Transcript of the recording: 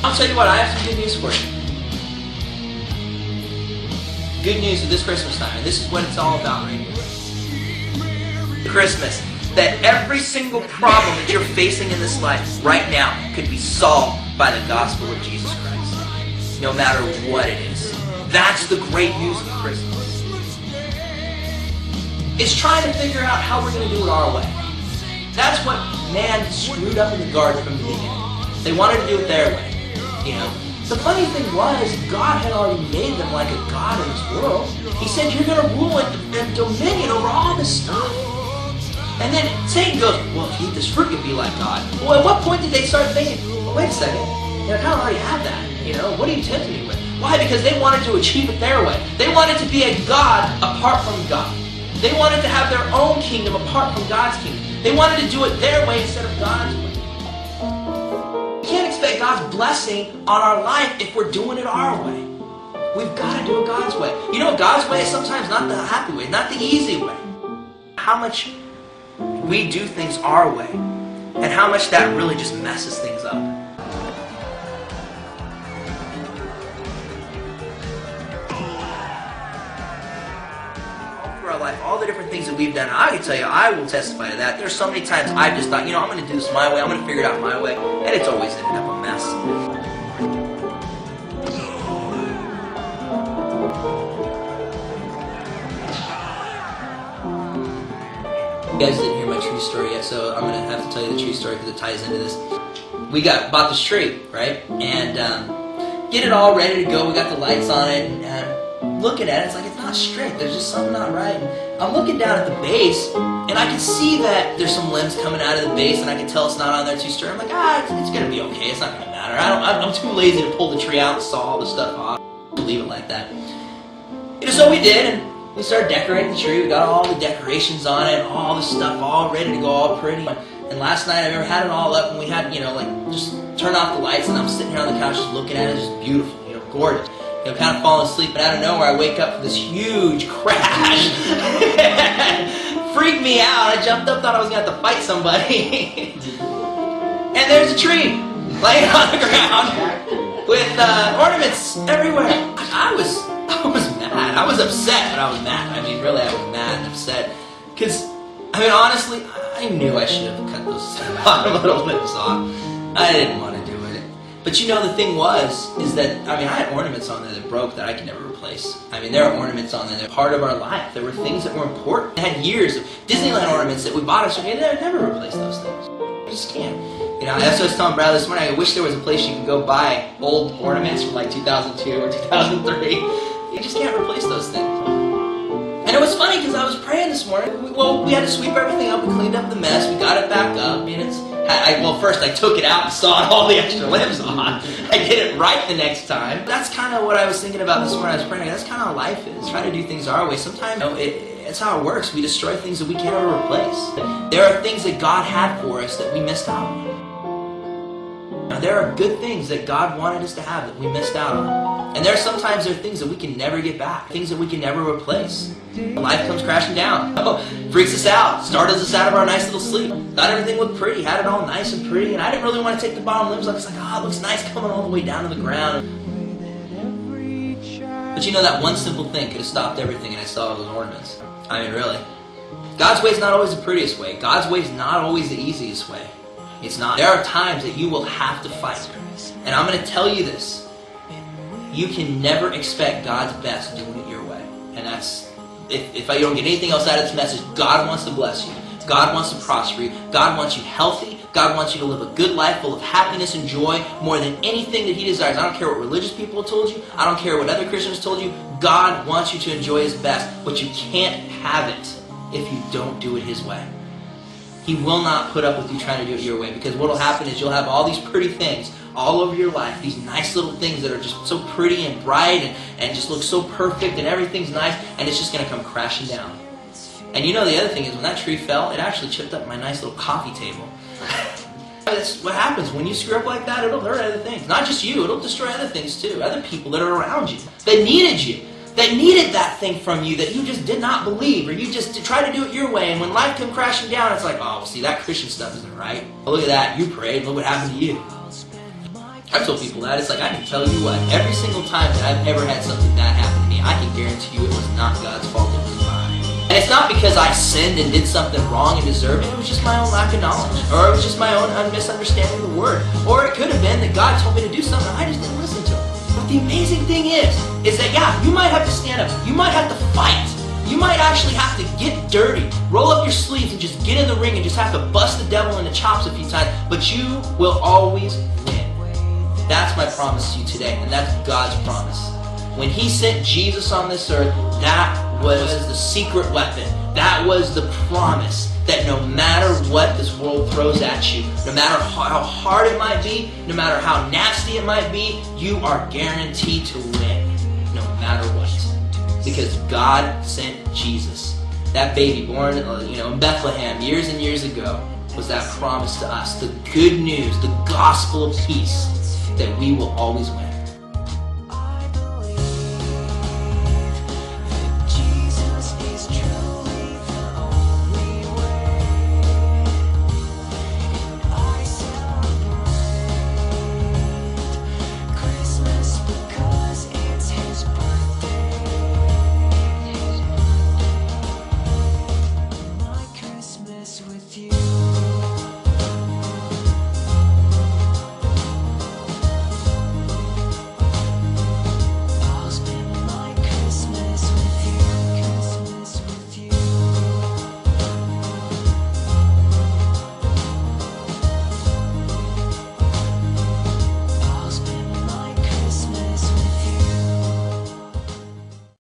I'll tell you what, I have some good news for you. Good news of this Christmas time, and this is what it's all about right here. Christmas, that every single problem that you're facing in this life right now could be solved by the gospel of Jesus Christ, no matter what it is. That's the great news of Christmas. It's trying to figure out how we're going to do it our way. That's what man screwed up in the garden from the beginning. They wanted to do it their way. You know, the funny thing was, God had already made them like a God in this world. He said, you're going to rule and dominion over all this stuff. And then Satan goes, well, if you eat this fruit, you'll be like God. Well, at what point did they start thinking, well, wait a second, I kind of already have that. What are you tempting me with? Why? Because they wanted to achieve it their way. They wanted to be a God apart from God. They wanted to have their own kingdom apart from God's kingdom. They wanted to do it their way instead of God's way. We can't expect God's blessing on our life if we're doing it our way. We've got to do it God's way. God's way is sometimes not the happy way, not the easy way. How much we do things our way, and how much that really just messes things up. All through our life, all the different things that we've done, I can tell you, I will testify to that. There's so many times I've just thought, I'm going to do this my way, I'm going to figure it out my way, and it's always ended up a mess. You guys didn't hear my tree story yet, so I'm going to have to tell you the tree story because it ties into this. We bought this tree, right? And get it all ready to go. We got the lights on it, and looking at it, it's like it's not straight. There's just something not right. And I'm looking down at the base, and I can see that there's some limbs coming out of the base, and I can tell it's not on there too straight. I'm like, it's going to be okay. It's not going to matter. I'm too lazy to pull the tree out and saw all the stuff off. Leave it like that. So we did, and we started decorating the tree. We got all the decorations on it, all the stuff all ready to go, all pretty. And last night I remember had it all up, and we had, just turn off the lights, and I'm sitting here on the couch just looking at it. It's just beautiful, gorgeous. Kind of falling asleep, and out of nowhere I wake up for this huge crash. Freaked me out. I jumped up, thought I was going to have to fight somebody. And there's a tree laying on the ground with ornaments everywhere. I was mad. I was upset, but I was mad. Really, I was mad and upset. Because, honestly, I knew I should have cut those bottom little lips off. I didn't want to do it. But the thing is that, I had ornaments on there that broke that I could never replace. There are ornaments on there that are part of our life. There were things that were important. I had years of Disneyland ornaments that we bought us, and I never replaced those things. I just can't. That's what I was telling Bradley this morning. I wish there was a place you could go buy old ornaments from like 2002 or 2003. You just can't replace those things. And it was funny because I was praying this morning. We had to sweep everything up. We cleaned up the mess. We got it back up. First I took it out and sawed all the extra limbs on. I did it right the next time. That's kind of what I was thinking about this morning. I was praying. That's kind of how life is. Try to do things our way. Sometimes it's how it works. We destroy things that we can't ever replace. There are things that God had for us that we missed out on. Now, there are good things that God wanted us to have that we missed out on. And there are things that we can never get back, things that we can never replace. Life comes crashing down, freaks us out, startles us out of our nice little sleep. Thought everything looked pretty, had it all nice and pretty, and I didn't really want to take the bottom limbs off. It's like, it looks nice coming all the way down to the ground. But that one simple thing could have stopped everything, and I saw those ornaments. Really. God's way is not always the prettiest way. God's way is not always the easiest way. It's not. There are times that you will have to fight. And I'm going to tell you this. You can never expect God's best doing it your way. And that's, if you don't get anything else out of this message, God wants to bless you. God wants to prosper you. God wants you healthy. God wants you to live a good life full of happiness and joy more than anything that He desires. I don't care what religious people have told you. I don't care what other Christians told you. God wants you to enjoy His best. But you can't have it if you don't do it His way. He will not put up with you trying to do it your way, because what will happen is you'll have all these pretty things all over your life, these nice little things that are just so pretty and bright and just look so perfect and everything's nice, and it's just going to come crashing down. And the other thing is, when that tree fell, it actually chipped up my nice little coffee table. That's what happens when you screw up like that. It'll hurt other things. Not just you, it'll destroy other things too. Other people that are around you, that needed you. That needed that thing from you that you just did not believe, or you just tried to do it your way, and when life came crashing down, it's like, see, that Christian stuff isn't right. Well, look at that, you prayed, look what happened to you. I've told people that. It's like, I can tell you what, every single time that I've ever had something bad happen to me, I can guarantee you it was not God's fault, it was mine. And it's not because I sinned and did something wrong and deserved it. It was just my own lack of knowledge. Or it was just my own misunderstanding of the word. Or it could have been that God told me to do something and I just didn't listen to him. But the amazing thing is that, yeah, you might have to stand up. You might have to fight. You might actually have to get dirty, roll up your sleeves and just get in the ring and just have to bust the devil in the chops a few times. But you will always win. That's my promise to you today, and that's God's promise. When he sent Jesus on this earth, that was the secret weapon. That was the promise that no matter what this world throws at you, no matter how hard it might be, no matter how nasty it might be, you are guaranteed to win, no matter what. Because God sent Jesus. That baby born in Bethlehem years and years ago was that promise to us, the good news, the gospel of peace, that we will always win.